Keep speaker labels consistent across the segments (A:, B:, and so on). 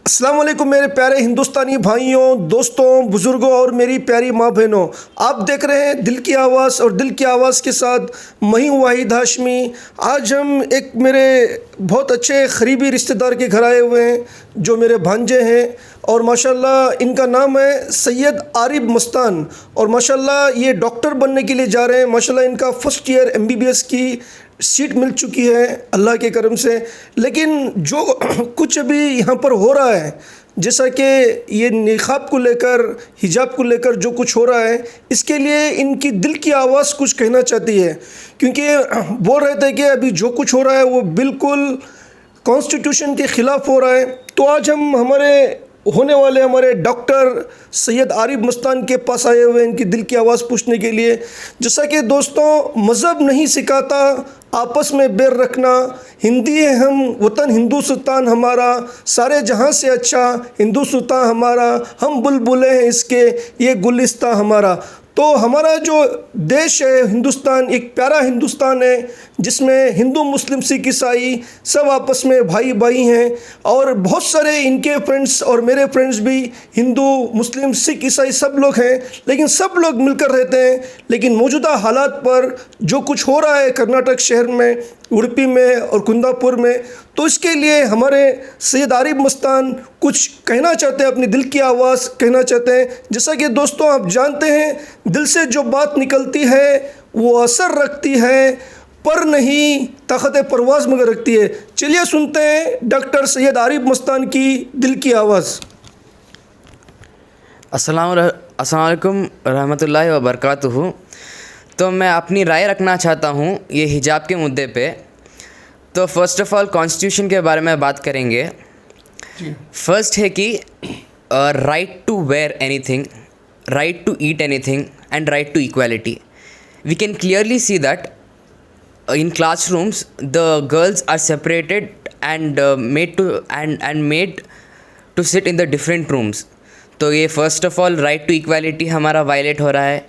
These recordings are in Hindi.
A: अस्सलाम वालेकुम मेरे प्यारे हिंदुस्तानी भाइयों, दोस्तों, बुज़ुर्गों और मेरी प्यारी माँ बहनों। आप देख रहे हैं दिल की आवाज़ और दिल की आवाज़ के साथ मैं हूँ वाहिद हाशमी। आज हम एक मेरे बहुत अच्छे करीबी रिश्तेदार के घर आए हुए हैं जो मेरे भांजे हैं और माशाल्लाह इनका नाम है सैयद आरिफ मस्तान और माशाल्लाह ये डॉक्टर बनने के लिए जा रहे हैं। माशाल्लाह इनका फ़र्स्ट ईयर MBBS की सीट मिल चुकी है अल्लाह के करम से। लेकिन जो कुछ अभी यहाँ पर हो रहा है, जैसा कि ये निकाब को लेकर, हिजाब को लेकर जो कुछ हो रहा है, इसके लिए इनकी दिल की आवाज़ कुछ कहना चाहती है, क्योंकि बोल रहे थे कि अभी जो कुछ हो रहा है वो बिल्कुल कॉन्स्टिट्यूशन के ख़िलाफ़ हो रहा है। तो आज हम हमारे डॉक्टर सैयद आरिफ मस्तान के पास आए हुए हैं इनकी दिल की आवाज़ पूछने के लिए। जैसा कि दोस्तों, मज़हब नहीं सिखाता आपस में बैर रखना, हिंदी है हम, वतन हिंदुस्तान हमारा, सारे जहां से अच्छा हिंदुस्तान हमारा, हम बुलबुलें हैं इसके, ये गुलिस्तान हमारा। तो हमारा जो देश है हिंदुस्तान, एक प्यारा हिंदुस्तान है जिसमें हिंदू, मुस्लिम, सिख, ईसाई सब आपस में भाई भाई हैं। और बहुत सारे इनके फ्रेंड्स और मेरे फ्रेंड्स भी हिंदू, मुस्लिम, सिख, ईसाई सब लोग हैं, लेकिन सब लोग मिलकर रहते हैं। लेकिन मौजूदा हालात पर जो कुछ हो रहा है कर्नाटक शहर में, उडुपी में और कुंदापुर में, तो इसके लिए हमारे सैयद आरिफ मस्तान कुछ कहना चाहते हैं, अपनी दिल की आवाज़ कहना चाहते हैं। जैसा कि दोस्तों आप जानते हैं, दिल से जो बात निकलती है वो असर रखती है, पर नहीं ताकत परवाज़ मगर रखती है। चलिए सुनते हैं डॉक्टर सैयद आरिफ मस्तान की दिल की आवाज़।
B: अस्सलाम वालेकुम रहमतुल्लाहि व बरकातुहू। तो मैं अपनी राय रखना चाहता हूँ ये हिजाब के मुद्दे पे। तो फ़र्स्ट ऑफ़ ऑल कॉन्स्टिट्यूशन के बारे में बात करेंगे। फर्स्ट है कि right to wear anything, right to eat anything and right to equality. We can clearly see that in classrooms the girls are separated and made to sit in the different rooms. तो ये first of all right to equality हमारा वायलेट हो रहा है।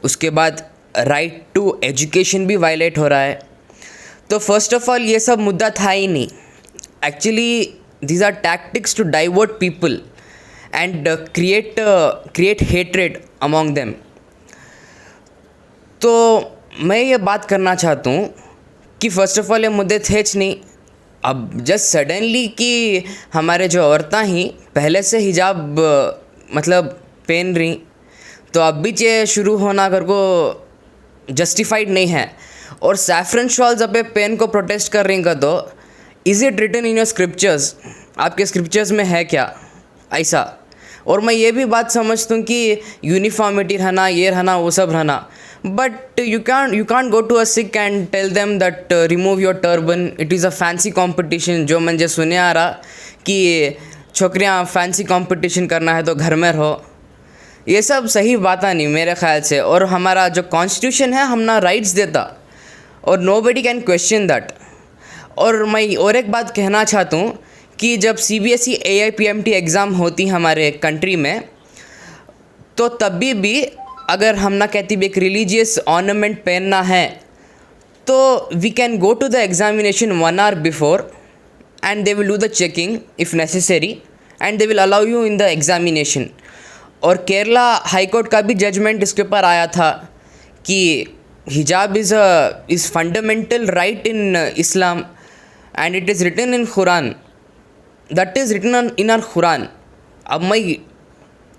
B: उसके बाद राइट टू एजुकेशन भी वायलेट हो रहा है। तो फर्स्ट ऑफ ऑल ये सब मुद्दा था ही नहीं। Actually these are tactics to divert people and create hatred among them. तो मैं ये बात करना चाहता हूँ कि फ़र्स्ट ऑफ़ ऑल ये मुद्दे थे नहीं। अब जस्ट सडनली कि हमारे जो औरतें ही पहले से हिजाब मतलब पहन रही, तो अब भी ये शुरू होना अगर को जस्टिफाइड नहीं है। और सैफरन शॉल्स अब पेन को प्रोटेस्ट कर रही का, तो is it written in your scriptures? आपके स्क्रिप्चर्स में है क्या ऐसा? और मैं ये भी बात समझता हूँ कि यूनिफॉर्मिटी रहना, ये रहना, वो सब रहना, but you can't go to a Sikh and tell them that remove your turban, it is a fancy competition। जो मुझे सुने आ रहा कि छोकरियाँ फैंसी कंपटीशन करना है तो घर में रहो, ये सब सही बात नहीं मेरे ख्याल से। और हमारा जो कॉन्स्टिट्यूशन है हमना राइट्स देता और nobody can question that। और मैं और एक बात कहना चाहता हूँ कि जब CBSE AIPMT एग्ज़ाम होती हमारे कंट्री में, तो तभी भी अगर हम ना कहती भी एक रिलीजियस ऑर्नामेंट पहनना है, तो we can go to the examination 1 hour before and they will do the checking if necessary and they will allow you in the examination. और केरला हाई कोर्ट का भी जजमेंट इसके ऊपर आया था कि hijab is fundamental right in Islam and it is written in Quran, that is written in our Quran. अब मैं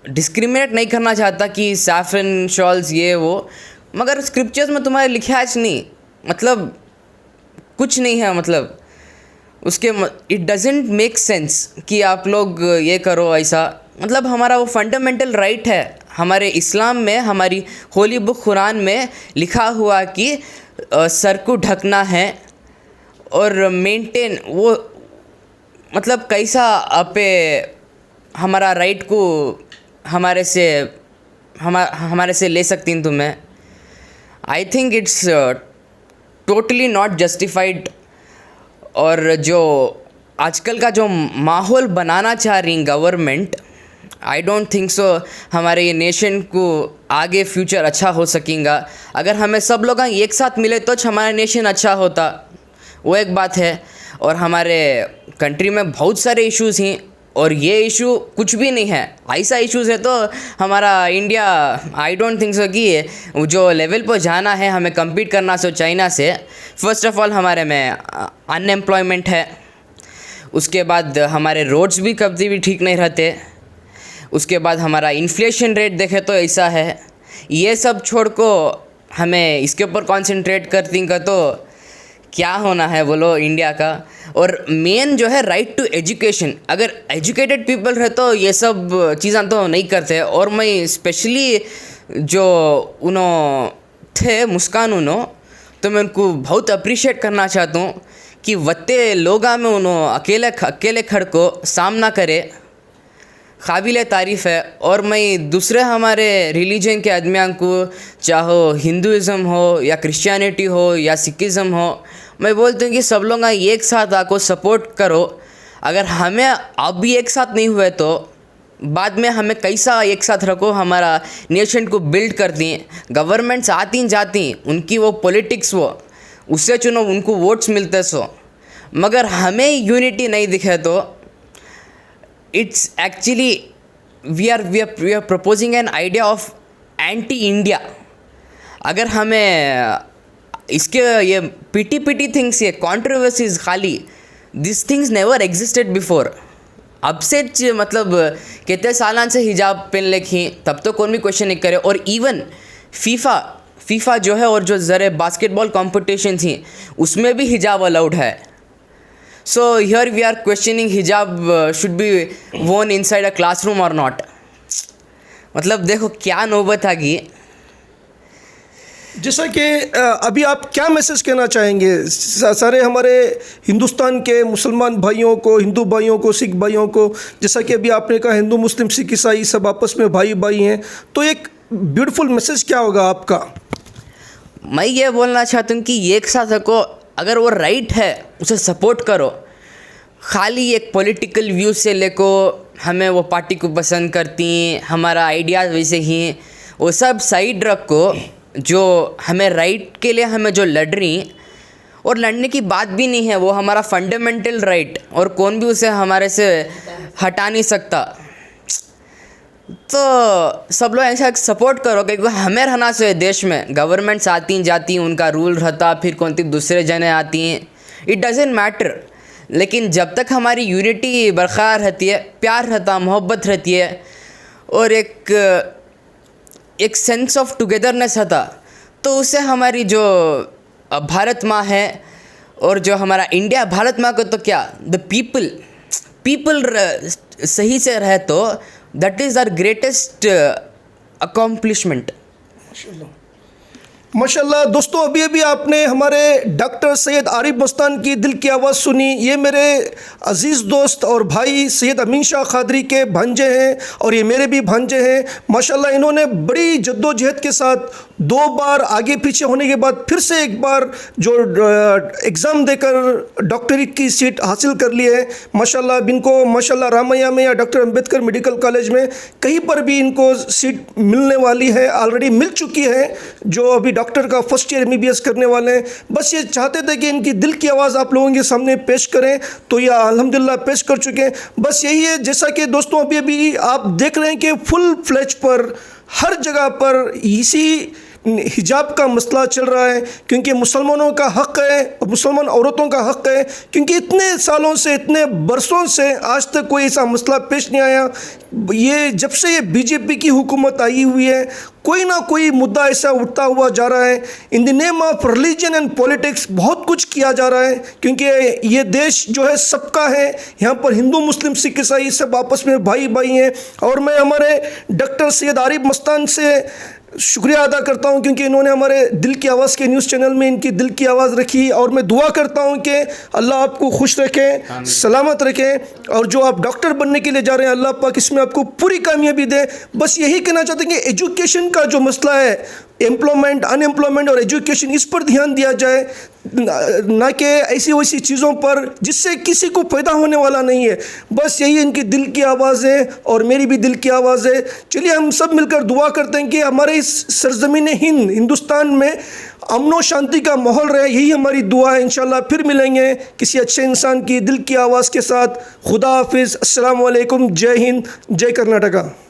B: डिस्क्रिमिनेट नहीं करना चाहता कि सैफरन शॉल्स ये वो, मगर स्क्रिप्चर्स में तुम्हारे लिखा है नहीं, मतलब कुछ नहीं है, मतलब उसके इट डजेंट मेक सेंस कि आप लोग ये करो ऐसा। मतलब हमारा वो फंडामेंटल राइट है हमारे इस्लाम में, हमारी होली बुक कुरान में लिखा हुआ कि सर को ढकना है और मेंटेन वो, मतलब कैसा आप हमारा राइट को हमारे से ले सकती हैं तुम्हें। I think it's totally not justified. और जो आजकल का जो माहौल बनाना चाह रही government, I don't think so हमारे ये नेशन को आगे फ्यूचर अच्छा हो सकेगा। अगर हमें सब लोग एक साथ मिले तो हमारा नेशन अच्छा होता, वो एक बात है। और हमारे कंट्री में बहुत सारे इश्यूज़ हैं और ये इशू कुछ भी नहीं है। ऐसा इश्यूज़ है तो हमारा India I don't think so कि जो लेवल पर जाना है हमें compete करना सो चाइना से। फर्स्ट ऑफ ऑल हमारे में अनएम्प्लॉयमेंट है, उसके बाद हमारे रोड्स भी कभी भी ठीक नहीं रहते, उसके बाद हमारा इन्फ्लेशन रेट देखे तो ऐसा है। ये सब छोड़ को हमें इसके ऊपर कॉन्सेंट्रेट करती का तो क्या होना है बोलो इंडिया का। और मेन जो है राइट टू एजुकेशन, अगर एजुकेटेड पीपल रहे तो ये सब चीज़ें तो नहीं करते। और मैं स्पेशली जो उन्हों थे मुस्कान उन्हों, तो मैं उनको बहुत अप्रिशिएट करना चाहता हूँ कि वत्ते लोगा में उन्हों अकेले खड़ को सामना करे, काबिल तारीफ़ है। और मैं दूसरे हमारे रिलीजन के आदमियों को, चाहो हिंदुज़म हो या क्रिश्चियनिटी हो या सिखिज़म हो, मैं बोलती हूँ कि सब लोग एक साथ आको सपोर्ट करो। अगर हमें अब भी एक साथ नहीं हुए तो बाद में हमें कैसा एक साथ रखो, हमारा नेशन को बिल्ड करती हैं। गवर्नमेंट्स आती जाती, उनकी वो पॉलिटिक्स वो उससे चुनो, उनको वोट्स मिलते सो, मगर हमें यूनिटी नहीं दिखे तो it's actually we are proposing an idea of anti India. अगर हमें इसके ये पीटी थिंग्स, ये कंट्रोवर्सीज खाली, this things never existed before. अब से मतलब कितने सालान से हिजाब पहन लेखी तब तो कौन भी क्वेश्चन नहीं करे। और इवन फीफा जो है और जो ज़रे बास्केटबॉल कंपटीशन थी उसमें भी हिजाब अलाउड है। So here we are questioning hijab should be worn inside a classroom or not। मतलब देखो क्या नौबत आ गई।
A: जैसा कि अभी आप क्या मैसेज कहना चाहेंगे सारे हमारे हिंदुस्तान के मुसलमान भाइयों को, हिंदू भाइयों को, सिख भाइयों को? जैसा कि अभी आपने कहा हिंदू मुस्लिम सिख ईसाई सब आपस में भाई भाई हैं, तो एक ब्यूटीफुल मैसेज क्या होगा आपका?
B: मैं ये बोलना चाहता हूँ कि एक साथ को अगर वो राइट है उसे सपोर्ट करो। खाली एक पॉलिटिकल व्यू से लेको हमें वो पार्टी को पसंद करती हैं, हमारा आइडियाज़ वैसे ही, वो सब साइड रखो। जो हमें राइट के लिए हमें जो लड़ रही, और लड़ने की बात भी नहीं है, वो हमारा फंडामेंटल राइट और कौन भी उसे हमारे से हटा नहीं सकता। तो सब लोग ऐसा सपोर्ट करो क्योंकि हमें रहना चाहिए देश में। गवर्नमेंट्स आती जाती, उनका रूल रहता, फिर कौन सी दूसरे जने आती हैं, इट डजेंट मैटर। लेकिन जब तक हमारी यूनिटी बरकरार रहती है, प्यार रहता, मोहब्बत रहती है और एक सेंस ऑफ टुगेदरनेस रहता, तो उससे हमारी जो भारत माँ है और जो हमारा इंडिया, भारत माँ को तो क्या, द पीपल सही से रहे तो that is our greatest accomplishment.
A: माशाल्लाह। दोस्तों अभी अभी आपने हमारे डॉक्टर सैयद आरिफ मस्तान की दिल की आवाज़ सुनी। ये मेरे अज़ीज़ दोस्त और भाई सैयद अमीन शाह क़ादरी के भांजे हैं और ये मेरे भी भांजे हैं। माशाल्लाह इन्होंने बड़ी जद्दोजहद के साथ 2 बार आगे पीछे होने के बाद फिर से एक बार जो एग्ज़ाम देकर डॉक्टरेट की सीट हासिल कर ली है। माशाल्लाह इनको माशाल्लाह रामैया में या डॉक्टर अंबेडकर मेडिकल कॉलेज में कहीं पर भी इनको सीट मिलने वाली है, ऑलरेडी मिल चुकी है। जो अभी डॉक्टर का फर्स्ट ईयर MBBS करने वाले हैं, बस ये चाहते थे कि इनकी दिल की आवाज़ आप लोगों के सामने पेश करें, तो यह अल्हम्दुलिल्लाह पेश कर चुके हैं। बस यही है, जैसा कि दोस्तों अभी अभी आप देख रहे हैं कि फुल फ्लैश पर हर जगह पर इसी हिजाब का मसला चल रहा है, क्योंकि मुसलमानों का हक़ है और मुसलमान औरतों का हक़ है, क्योंकि इतने सालों से, इतने बरसों से आज तक कोई ऐसा मसला पेश नहीं आया। ये जब से ये BJP की हुकूमत आई हुई है, कोई ना कोई मुद्दा ऐसा उठता हुआ जा रहा है। In the name of religion and politics बहुत कुछ किया जा रहा है, क्योंकि ये देश जो है सबका है। यहाँ पर हिंदू मुस्लिम सिख ईसाई सब आपस में भाई भाई हैं। और मैं हमारे डॉक्टर सैयद आरिफ मस्तान से शुक्रिया अदा करता हूं, क्योंकि इन्होंने हमारे दिल की आवाज़ के न्यूज़ चैनल में इनकी दिल की आवाज़ रखी। और मैं दुआ करता हूं कि अल्लाह आपको खुश रखे, सलामत रखे, और जो आप डॉक्टर बनने के लिए जा रहे हैं अल्लाह पाक इसमें आपको पूरी कामयाबी दे। बस यही कहना चाहते हैं कि एजुकेशन का जो मसला है, एम्प्लॉयमेंट, अनएम्प्लॉयमेंट और एजुकेशन, इस पर ध्यान दिया जाए। ना कि ऐसी वैसी चीज़ों पर जिससे किसी को फ़ायदा होने वाला नहीं है। बस यही इनकी दिल की आवाज़ है और मेरी भी दिल की आवाज़ है। चलिए हम सब मिलकर दुआ करते हैं कि हमारे इस सरज़मीन हिंद हिंदुस्तान में अमन व शांति का माहौल रहे, यही हमारी दुआ है। इंशाल्लाह फिर मिलेंगे किसी अच्छे इंसान की दिल की आवाज़ के साथ। खुदा हाफिज़, अस्सलाम वालेकुम, जय हिंद, जय कर्नाटका।